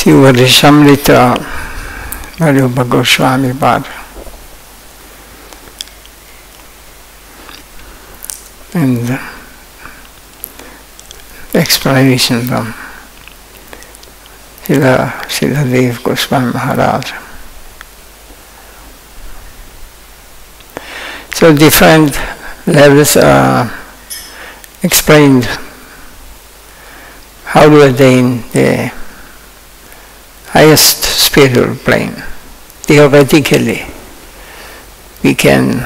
Srimad Samrita Rupa Goswami Pad. And explanation from Srila Dev Goswami Maharaj. So different levels are explained how to attain the highest spiritual plane. Theoretically, we can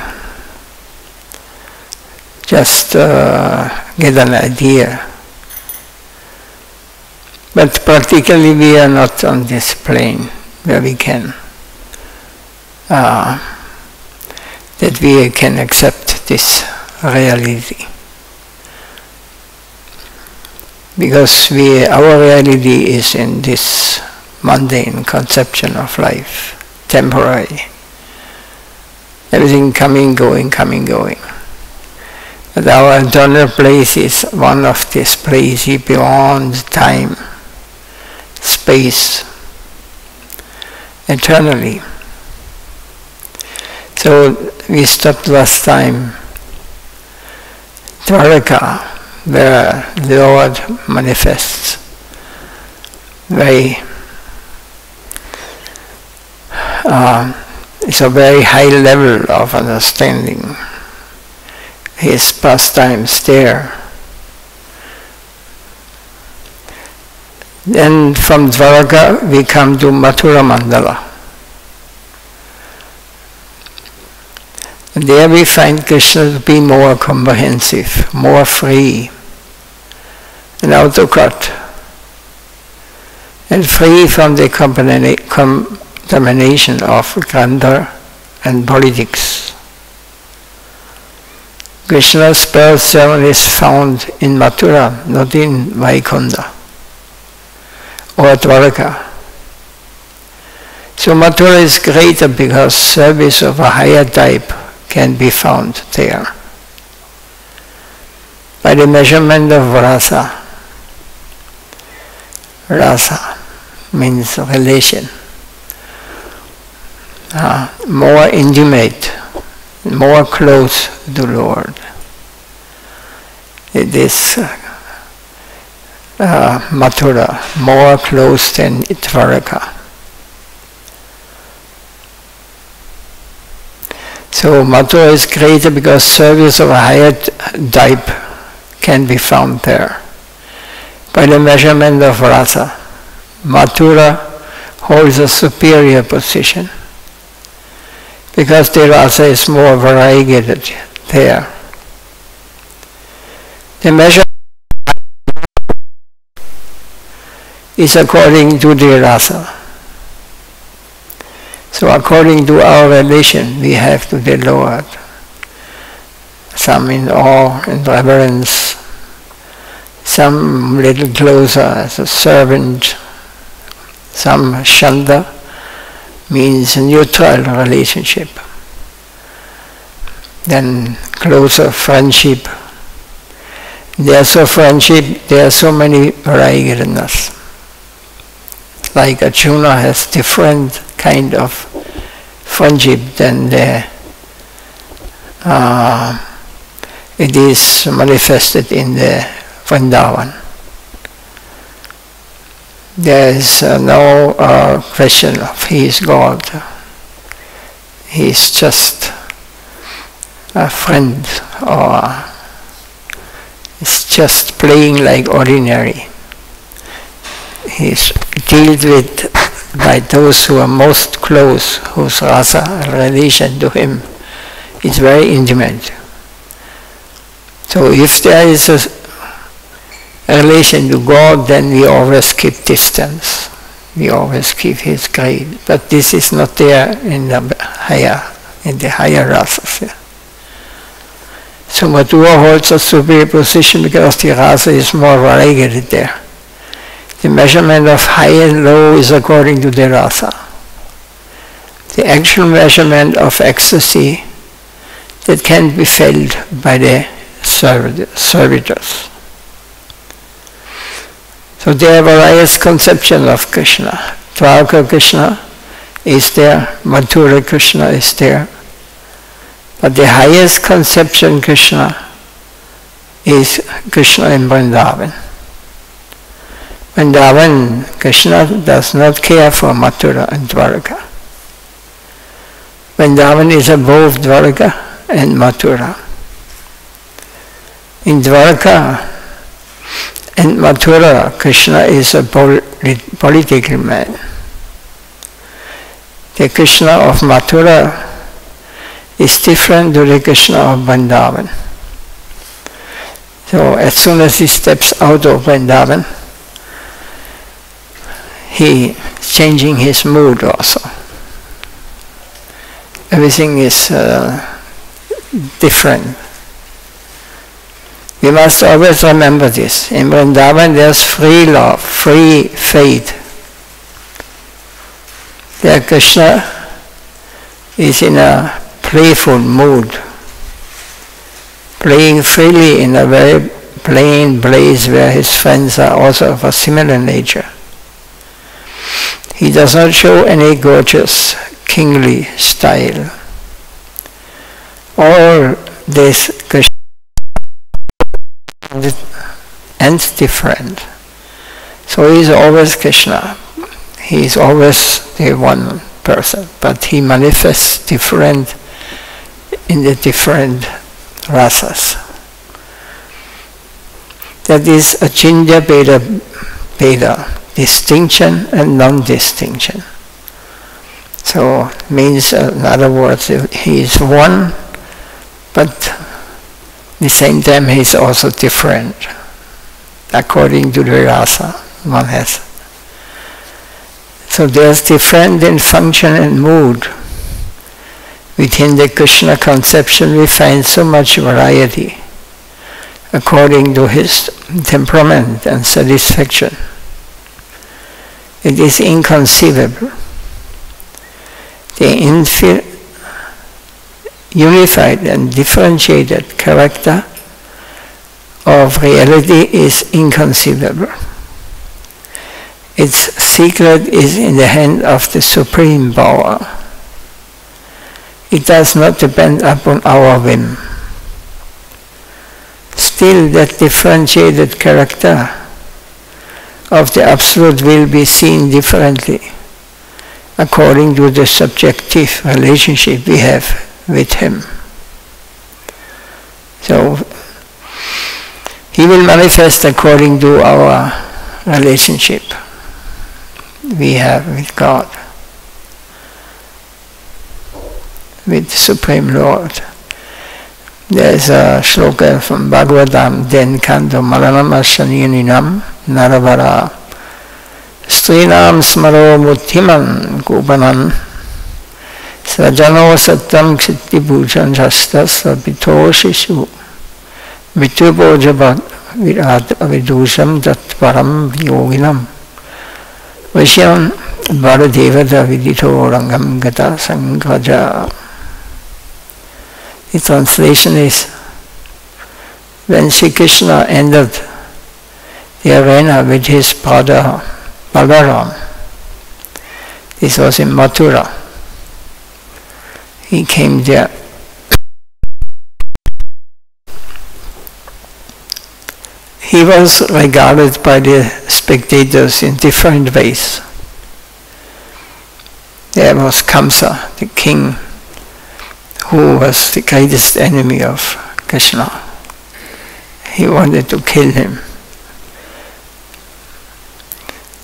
just get an idea. But practically we are not on this plane where we can, that we can accept this reality. Because our reality is in this mundane conception of life, temporary. Everything coming, going, coming, going. But our eternal place is one of this place beyond time, space, eternally. So we stopped last time, Dwaraka, where the Lord manifests it's a very high level of understanding. His pastimes there. Then from Dwaraka we come to Mathura Mandala. And there we find Krishna to be more comprehensive, more free, an autocrat, and free from the contamination of grandeur and politics. Krishna's birth ceremony is found in Mathura, not in Vaikunta or Dwaraka. So Mathura is greater because service of a higher type can be found there. By the measurement of rasa. Rasa means relation. More intimate, more close to Lord. It is Mathura, more close than Dwaraka. So Mathura is greater because service of a higher type can be found there. By the measurement of rasa, Mathura holds a superior position because the rasa is more variegated there. The measure is according to the rasa. So according to our relation we have to the Lord, some in awe and reverence, some little closer as a servant, some shanda, means a neutral relationship. Then closer friendship. There's so friendship, there are so many variegatedness. Like Arjuna has different kind of friendship than it is manifested in the Vrindavan. There is no question of he is God. He is just a friend, or it's just playing like ordinary. He is dealt with by those who are most close, whose rasa relation to him is very intimate. So if there is a relation to God, then we always keep distance. We always keep his grade. But this is not there in the higher rasas. Yeah. So Mathura holds a superior position because the rasa is more variegated there. The measurement of high and low is according to the rasa. The actual measurement of ecstasy that can be felt by the servitors. So there are various conceptions of Krishna. Dwarka Krishna is there, Mathura Krishna is there. But the highest conception Krishna is Krishna in Vrindavan. Vrindavan, Krishna does not care for Mathura and Dwarka. Vrindavan is above Dwarka and Mathura. In Dwarka and Mathura, Krishna is a political man. The Krishna of Mathura is different to the Krishna of Vrindavan. So as soon as he steps out of Vrindavan, he is changing his mood also. Everything is different. We must always remember this. In Vrindavan there's free love, free faith. There Krishna is in a playful mood, playing freely in a very plain place where his friends are also of a similar nature. He does not show any gorgeous, kingly style. All this Krishna and different. So he is always Krishna. He is always the one person, but he manifests different in the different rasas. That is Achintya Bheda, distinction and non-distinction. So means, in other words, he is one, but at the same time he is also different, according to the rasa one has. So there's different in function and mood. Within the Krishna conception we find so much variety, according to his temperament and satisfaction. It is inconceivable. The unified and differentiated character of reality is inconceivable. Its secret is in the hand of the Supreme Power. It does not depend upon our whim. Still, that differentiated character of the Absolute will be seen differently according to the subjective relationship we have with him. So, he will manifest according to our relationship we have with God, with the Supreme Lord. There is a shloka from Bhagavatam, Den Kanto Maranam Ashaninam Naravara Strinam Smaro Muttiman Kupanam Svajano Satam Ksiti Bhujan Shastas Vapito Shishu Vitubhojabat Vidusham Tatvaram Yoginam Vishyam Varadevata Vidito Rangam Gata Sangraja. The translation is, when Sri Krishna entered the arena with his brother Balaram, this was in Mathura, he came there. He was regarded by the spectators in different ways. There was Kamsa, the king, who was the greatest enemy of Krishna. He wanted to kill him.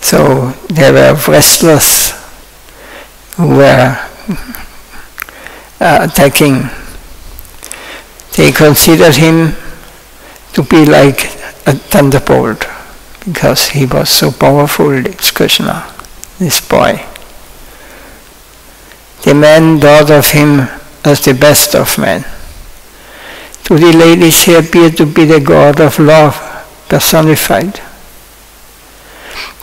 So there were wrestlers who were attacking. They considered him to be like a thunderbolt because he was so powerful, it's Krishna, this boy. The men thought of him as the best of men. To the ladies he appeared to be the god of love personified.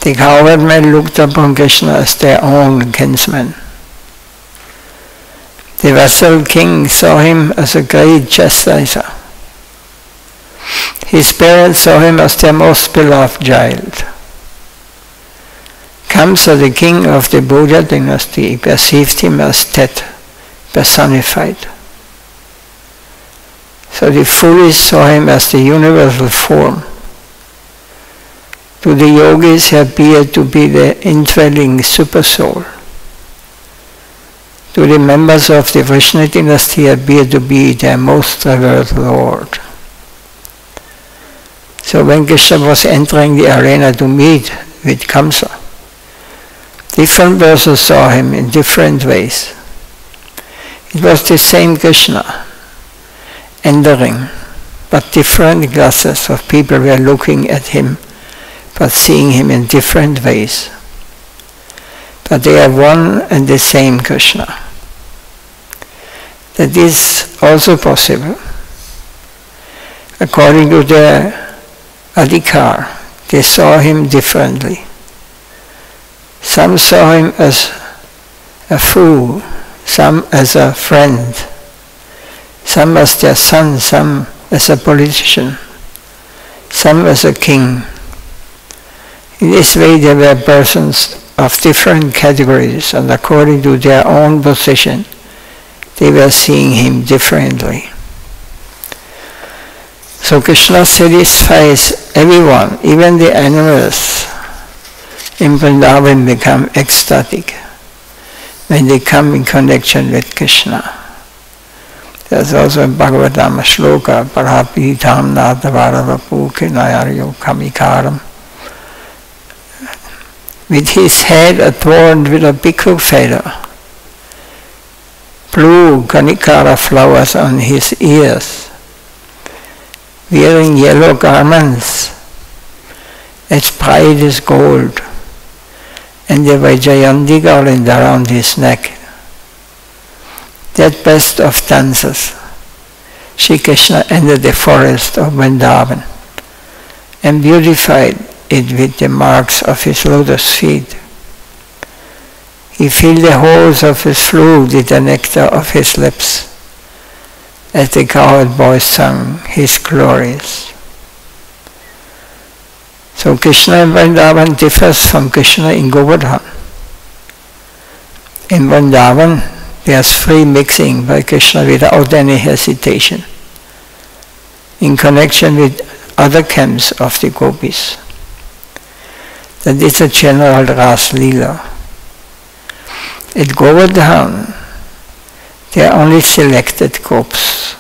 The cowherd men looked upon Krishna as their own kinsman. The vassal king saw him as a great chastiser. His parents saw him as their most beloved child. Kamsa, the king of the Buddha dynasty, perceived him as Tet, personified. So the foolish saw him as the universal form. To the yogis he appeared to be the indwelling supersoul. To the members of the Vrishna dynasty he appeared to be their most revered Lord. So when Krishna was entering the arena to meet with Kamsa, different persons saw him in different ways. It was the same Krishna entering, but different classes of people were looking at him, but seeing him in different ways. But they are one and the same Krishna. That is also possible. According to their adhikar, they saw him differently. Some saw him as a fool, some as a friend, some as their son, some as a politician, some as a king. In this way there were persons of different categories, and according to their own position, they were seeing him differently. So Krishna satisfies everyone, even the animals in Vrindavan become ecstatic when they come in connection with Krishna. There's also a Bhagavatam shloka, Parapidham Natavara Kinayaryo Kamikaram. With his head adorned with a bhikkhu feather, blue kanikara flowers on his ears, wearing yellow garments as bright as gold, and the Vaijayanti garland around his neck. That best of dances, Sri Krishna entered the forest of Vrindavan and beautified it with the marks of his lotus feet. He filled the holes of his flute with the nectar of his lips, as the cowherd boys sang his glories. So Krishna in Vrindavan differs from Krishna in Govardhan. In Vrindavan, there's free mixing by Krishna without any hesitation, in connection with other camps of the gopis. That is a general Ras Leela. At Govardhan, there are only selected groups.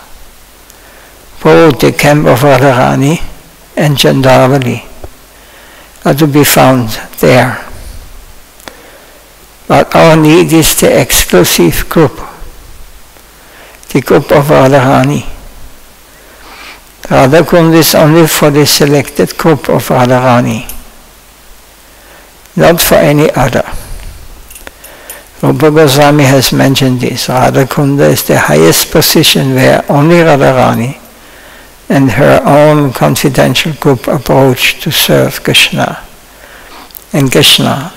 Both the camp of Radharani and Chandravali are to be found there. But our need is the exclusive group, the group of Radharani. Radha Kund is only for the selected group of Radharani, not for any other. Rupa Goswami has mentioned this. Radha Kunda is the highest position where only Radharani and her own confidential group approach to serve Krishna. And Krishna,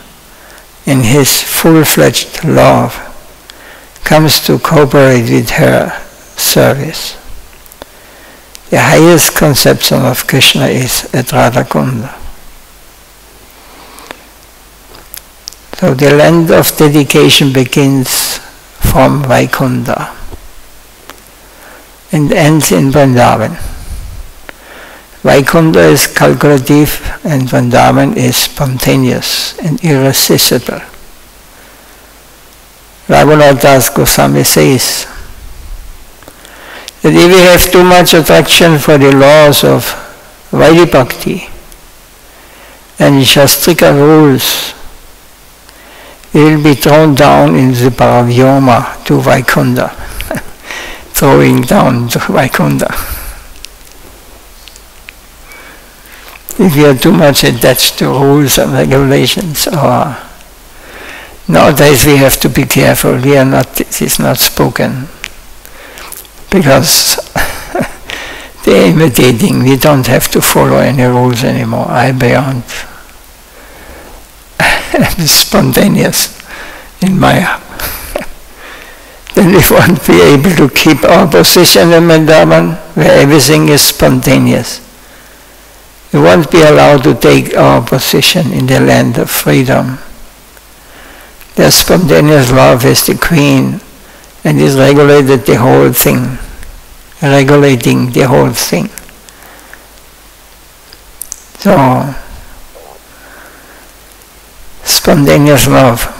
in his full-fledged love, comes to cooperate with her service. The highest conception of Krishna is at Radha Kunda. So the land of dedication begins from Vaikunta and ends in Vrindavan. Vaikunta is calculative and Vrindavan is spontaneous and irresistible. Raghunath Das Goswami says that if we have too much attraction for the laws of Vaidhi Bhakti and Shastrika rules, we will be thrown down in the Paravyoma to Vaikunta, throwing down to Vaikunta. If we are too much attached to rules and regulations, or nowadays we have to be careful. We are not. This is not spoken because they are imitating. We don't have to follow any rules anymore. I beyond. I'm spontaneous in Maya. Then we won't be able to keep our position in Vrindavan, where everything is spontaneous. We won't be allowed to take our position in the land of freedom, Their spontaneous love is the queen and is regulated the whole thing, regulating the whole thing. So, spontaneous love,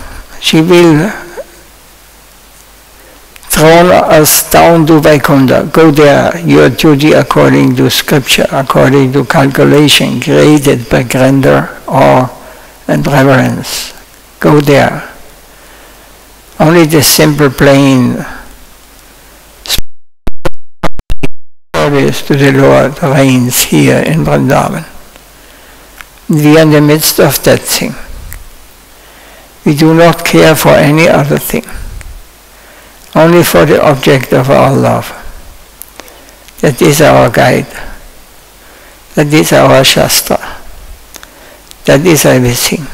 she will throw us down to Vaikuntha. Go there, your duty according to scripture, according to calculation created by grandeur, awe and reverence. Go there. Only the simple, plain service to the Lord reigns here in Vrindavan. We are in the midst of that thing. We do not care for any other thing, only for the object of our love. That is our guide. That is our Shastra. That is everything.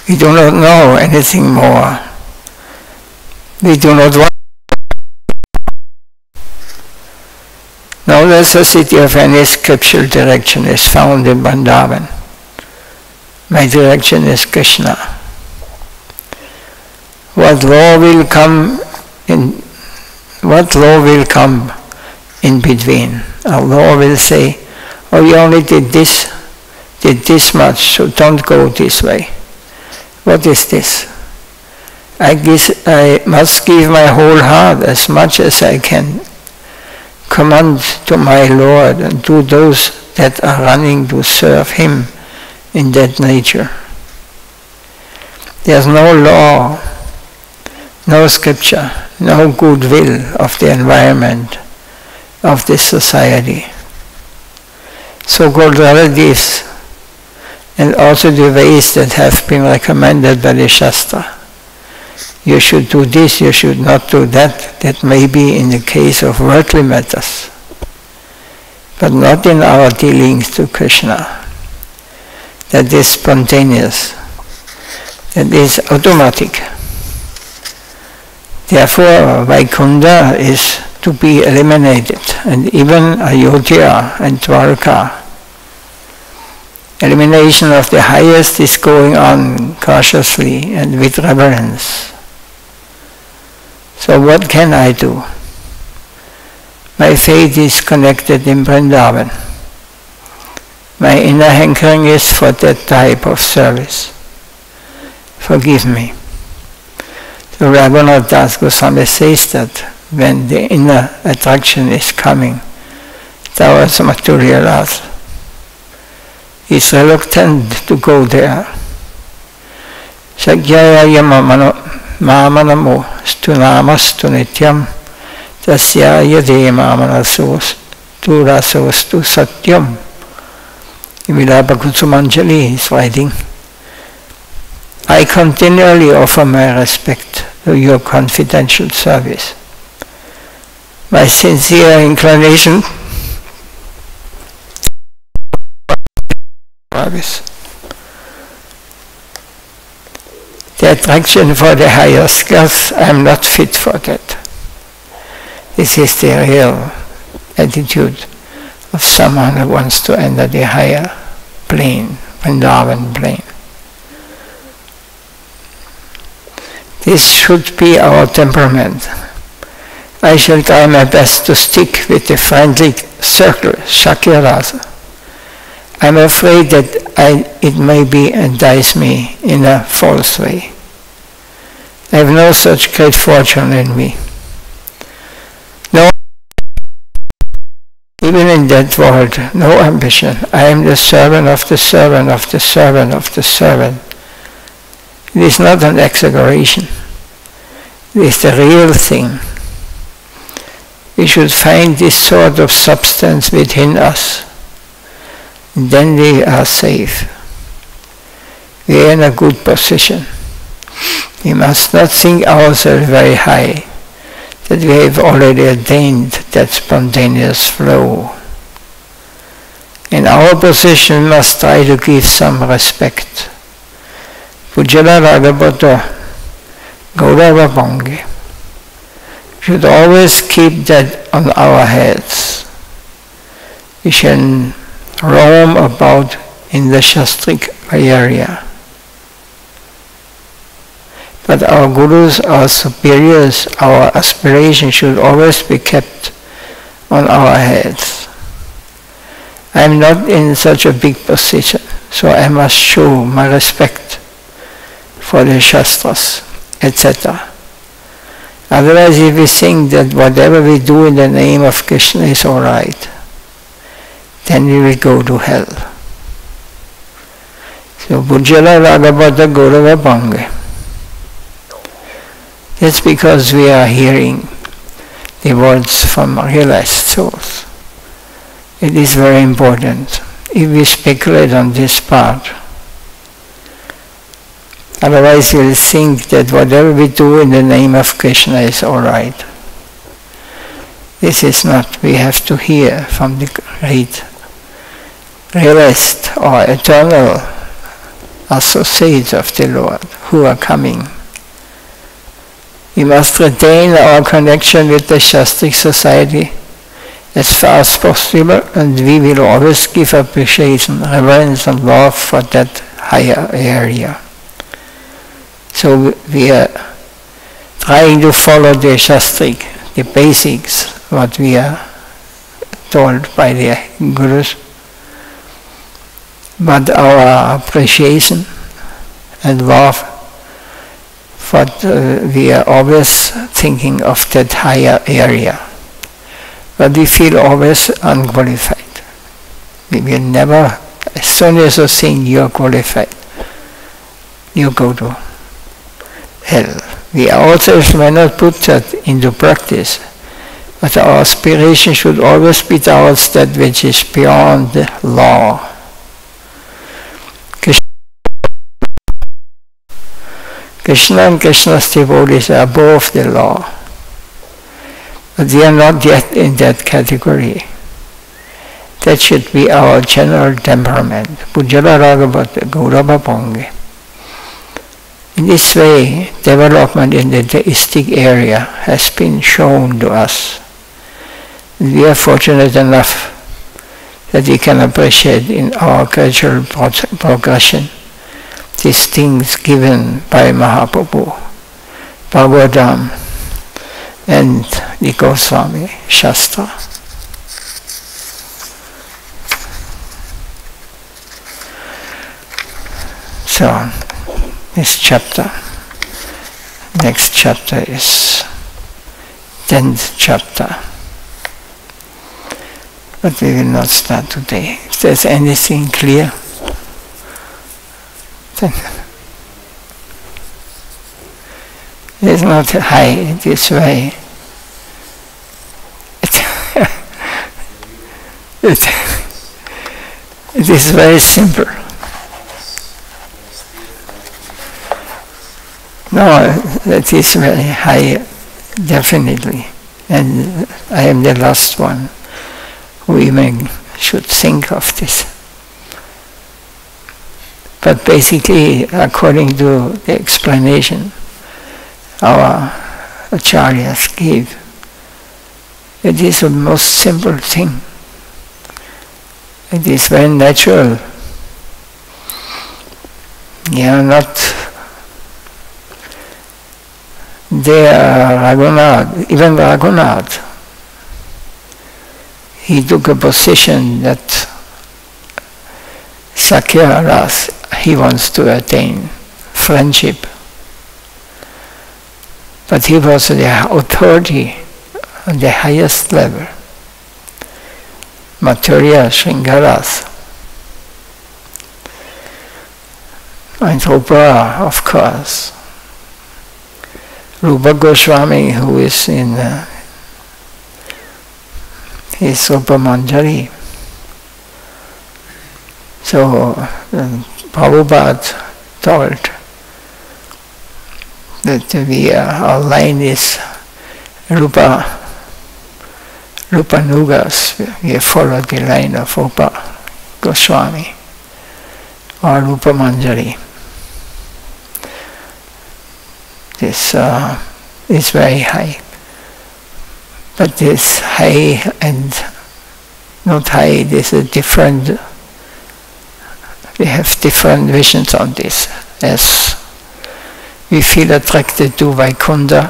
We do not know anything more. We do not want. No necessity of any scriptural direction is found in Vrindavan. My direction is Krishna. What law will come in between? Our law will say, oh, you only did this much, so don't go this way. What is this? I must give my whole heart as much as I can command to my Lord and to those that are running to serve Him in that nature. There's no law, no scripture, no goodwill of the environment, of this society. So-called relatives and also the ways that have been recommended by the Shastra. You should do this, you should not do that. That may be in the case of worldly matters, but not in our dealings to Krishna. That is spontaneous. That is automatic. Therefore, Vaikuntha is to be eliminated, and even Ayodhya and Dwarka. Elimination of the highest is going on cautiously and with reverence. So what can I do? My faith is connected in Vrindavan. My inner hankering is for that type of service. Forgive me. So Raghunath Das Goswami says that when the inner attraction is coming towards material earth, he is reluctant to go there. Shakyaya mamanamo stunamastu nityam tasya yade mamanasos turasostu satyam. Vilapa Kutsumanjali is writing, I continually offer my respect to your confidential service. My sincere inclination service. The attraction for the higher skills, I am not fit for that. This is the real attitude of someone who wants to enter the higher plane, Vrindavan plane. This should be our temperament. I shall try my best to stick with the friendly circle, Shakya-rasa. I am afraid that it may entice me in a false way. I have no such great fortune in me. No, even in that world, no ambition. I am the servant of the servant of the servant of the servant. It is not an exaggeration. It is the real thing. We should find this sort of substance within us. Then we are safe. We are in a good position. We must not think ourselves very high, that we have already attained that spontaneous flow. In our position, we must try to give some respect. Pujala Ragabhata Gaurava Bhangi. We should always keep that on our heads. We shall roam about in the Shastric area. But our gurus, our superiors, our aspiration should always be kept on our heads. I am not in such a big position, so I must show my respect for the Shastras, etc. Otherwise, if we think that whatever we do in the name of Krishna is all right, then we will go to hell. So, Bhujala Raghavata Gaurava Bhange. That's because we are hearing the words from realized souls. It is very important. If we speculate on this part, otherwise we'll think that whatever we do in the name of Krishna is all right. This is not. We have to hear from the great realized or eternal associates of the Lord who are coming. We must retain our connection with the Shastric society as far as possible, and we will always give appreciation, reverence and love for that higher area. So we are trying to follow the Shastric, the basics, what we are told by the Gurus. But our appreciation and love, but we are always thinking of that higher area. But we feel always unqualified. We will never, as soon as you think you are qualified, you go to hell. We also may not put that into practice, but our aspiration should always be towards that which is beyond the law. Krishna and Krishna's devotees are above the law, but they are not yet in that category. That should be our general temperament. Pujala Raghavata Gaurava Bhange. In this way, development in the theistic area has been shown to us. We are fortunate enough that we can appreciate in our gradual progression these things given by Mahaprabhu, Bhagavatam, and the Goswami Shastra. So, this chapter, next chapter is 10th chapter. But we will not start today. If there's anything clear, then it's not high this way. It is very simple. No, that is very high, definitely. And I am the last one who even should think of this. But basically, according to the explanation our acharyas gave, it is the most simple thing. It is very natural. You are not there. Raghunath, even Raghunath, he took a position that Sakhya Ras, he wants to attain friendship. But he was the authority on the highest level. Mathurya Sringaras. And Rupa, of course. Rupa Goswami, who is in his Rupa Manjari. So Prabhupada told that our line is Rupa Nugas. We follow the line of Rupa Goswami or Rupa Manjari. This is very high. But this high and not high, this is different We have different visions on this. As we feel attracted to Vaikuntha,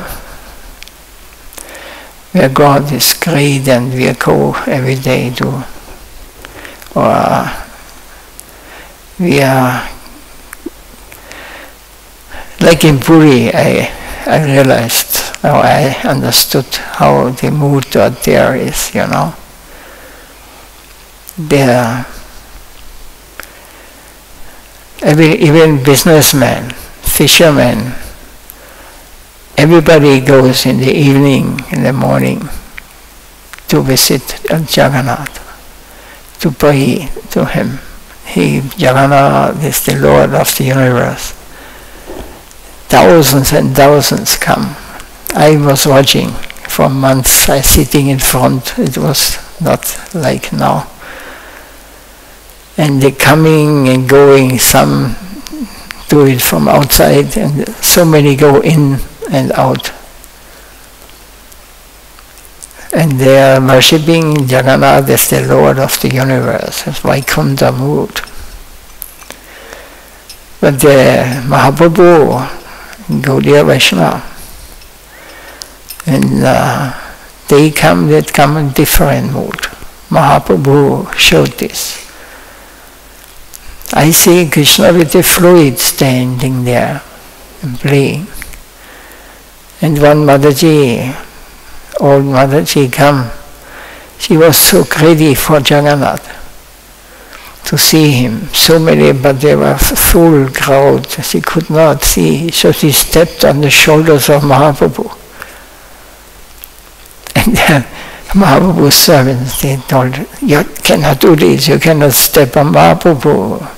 where God is great and we go every day to, or we are, like in Puri, I realized, or I understood how the mood out there is, you know. There, even businessmen, fishermen, everybody goes in the evening, in the morning, to visit Jagannath, to pray to him. Jagannath is the Lord of the universe. Thousands and thousands come. I was watching for months, I sitting in front, it was not like now. And they're coming and going, some do it from outside, and so many go in and out. And they are worshipping Jagannath as the Lord of the universe, as Vaikuntha mood. But the Mahaprabhu, Gaudiya Vaishnava, and they come in different mood. Mahaprabhu showed this. I see Krishna with the fluid standing there and playing. And one Mataji, old Mataji come, she was so greedy for Jagannath to see him. So many, but there were full crowd, she could not see, so she stepped on the shoulders of Mahaprabhu. And then Mahaprabhu's servants, they told her, you cannot do this, you cannot step on Mahaprabhu.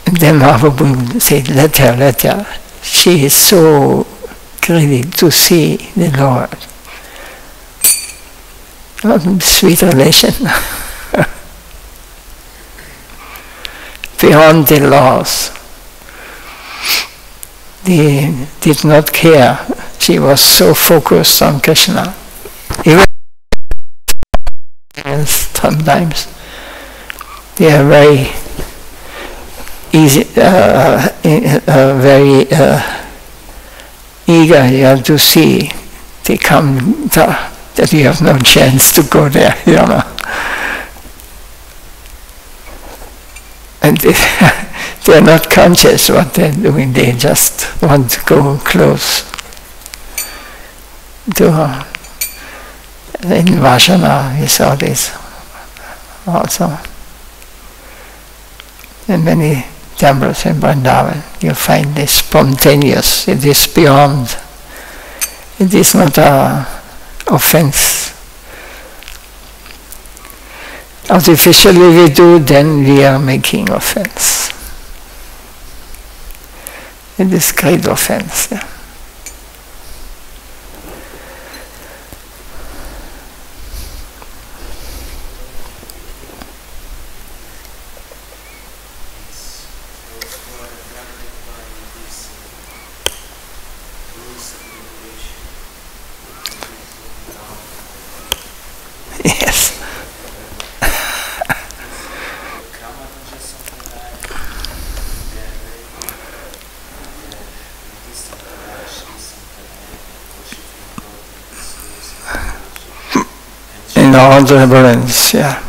And then Mahaprabhu said, let her. She is so greedy to see the Lord. What a sweet relation. Beyond the laws. They did not care. She was so focused on Krishna. Even sometimes they are very easy, very eager, you have to see. They come that you have no chance to go there, you know. And they are not conscious what they're doing, they just want to go close to her. In Vashana we saw this also. In many temples in Vrindavan, you find this spontaneous, it is beyond, it is not an offense. Artificially we do, then we are making offense. It is great offense. Yeah. All the reverence, yeah.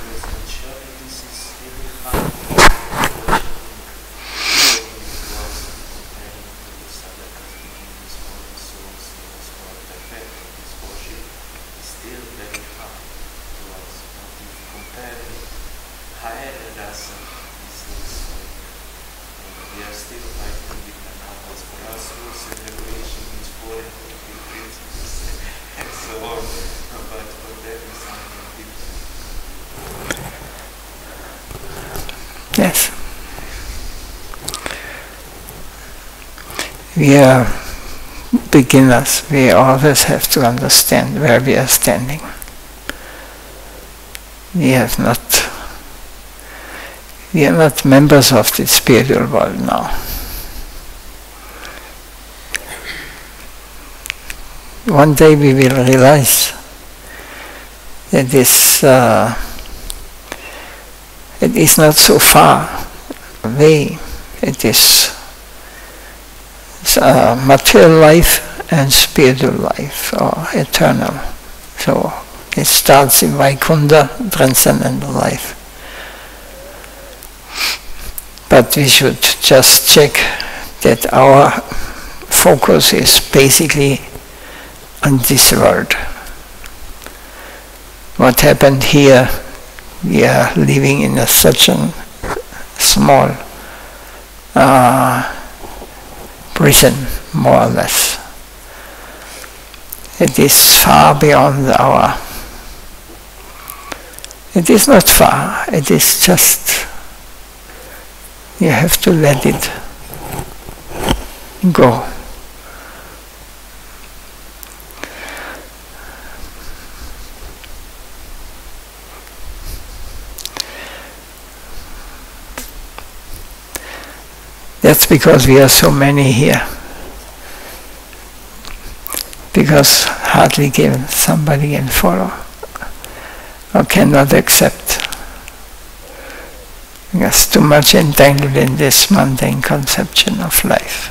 Yes. We are beginners. We always have to understand where we are standing. We are not members of the spiritual world now. One day we will realize that is not so far away. It is material life and spiritual life, or eternal. So it starts in Vaikuntha, transcendental life. But we should just check that our focus is basically on this world. What happened here, we are living in such a small prison, more or less. It is far beyond our... It is not far, it is just... You have to let it go. That's because we are so many here. Because hardly somebody can follow or cannot accept. Because too much entangled in this mundane conception of life.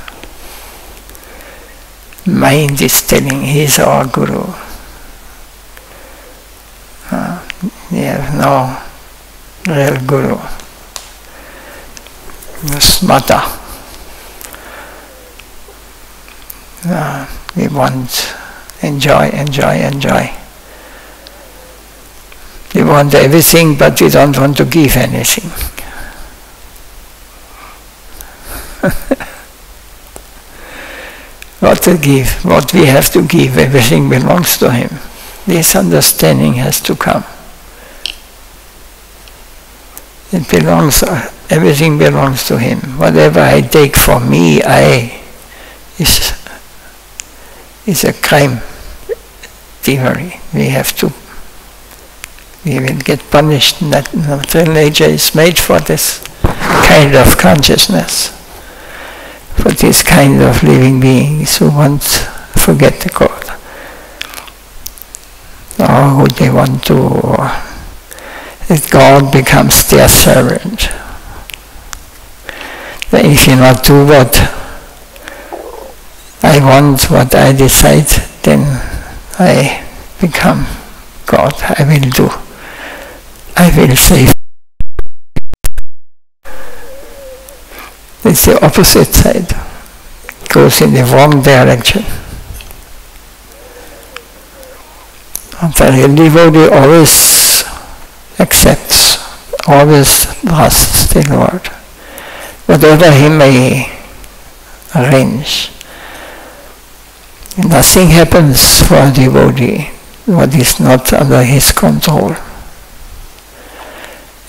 Mind is telling he is our guru. We have no real guru. Smata. We want enjoy. We want everything, but we don't want to give anything. What to give, what we have to give, everything belongs to him. This understanding has to come. It belongs, everything belongs to him. Whatever I take for me, is a crime, thievery. We will get punished. Natural nature is made for this kind of consciousness, for this kind of living beings who want to forget the God, or who they want to, that God becomes their servant. That if you not do what I want, what I decide, then I become God. I will do. I will save. It's the opposite side. It goes in the wrong direction. The real devotee always accepts, always trusts the Lord. Whatever he may arrange. Nothing happens for a devotee what is not under his control.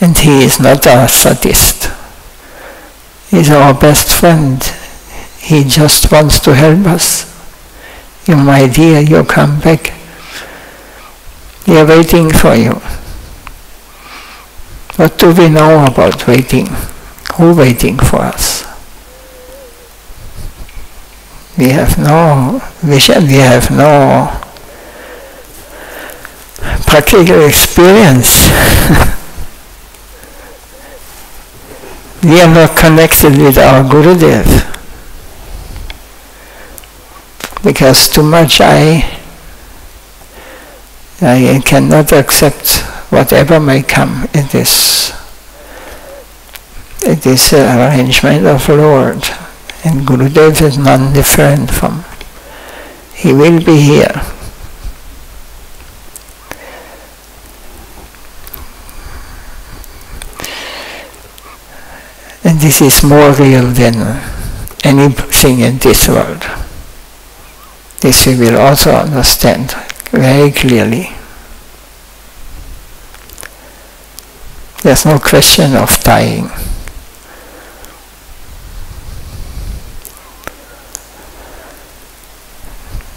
And he is not a sadist. He is our best friend. He just wants to help us. You, my dear, you come back. We are waiting for you. What do we know about waiting? Who waiting for us? We have no vision, we have no practical experience. We are not connected with our Gurudev. Because too much I cannot accept whatever may come. It is an arrangement of Lord. And Gurudev is none different from. He will be here. And this is more real than anything in this world. This we will also understand very clearly. There's no question of dying.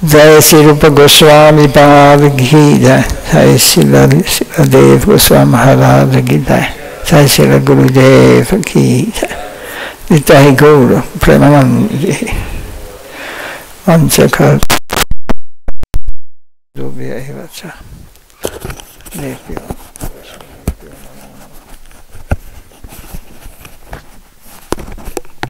Jai Sri Rupa Goswami Pad Ki Jai, Jai Sri Dev Goswami Maharaj Ki Jai, Jai Sri Gurudev Ki Jai. Nitai Gaur Premanandi Vanchakal Dubhya Evacha.